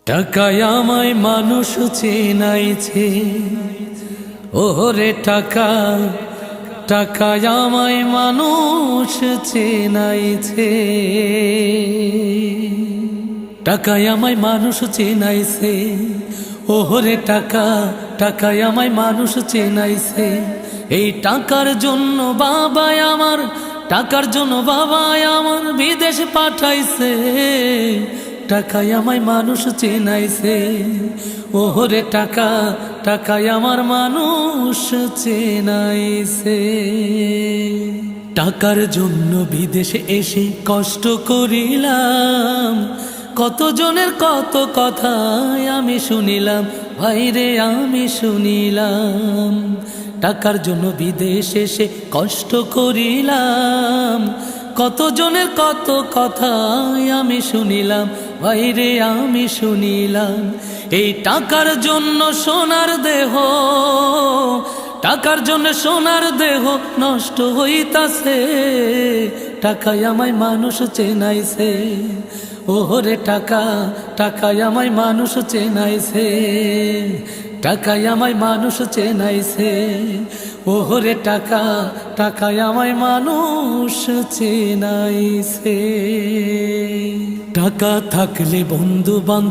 টাকায় আমায় মানুষ চেনাইছে, ওরে টাকা, টাকায় আমায় মানুষ চেনাইছে। টাকায় আমায় মানুষ চেনাইছে, ওরে টাকা, টাকায় আমায় মানুষ চেনাইছে। এই টাকার জন্য বাবা আমার, টাকার জন্য বাবা আমার বিদেশ পাঠাইছে। টাকায় আমায় মানুষ চেনাইছে, ওরে টাকা, টাকায় আমার মানুষ চেনাইছে। টাকার জন্য বিদেশে এসে কষ্ট করিলাম, কতজনের কত কথা আমি শুনিলাম, ভাইরে আমি শুনিলাম। টাকার জন্য বিদেশে এসে কষ্ট করিলাম, কতজনের কত কথা আমি শুনিলাম, ভাইরে আমি শুনিলাম। এই টাকার জন্য সোনার দেহ, টাকার জন্য সোনার দেহ নষ্ট হইতাছে। টাকায় আমায় মানুষ চেনাইছে, ওরে টাকা, টাকায় আমায় মানুষ চেনাইছে। টাকায় আমায় মানুষ চেনাইছে, ওরে টাকা, টাকায় আমায় মানুষ চেনাইছে। টাকা থাকলে বন্ধু বান্ধব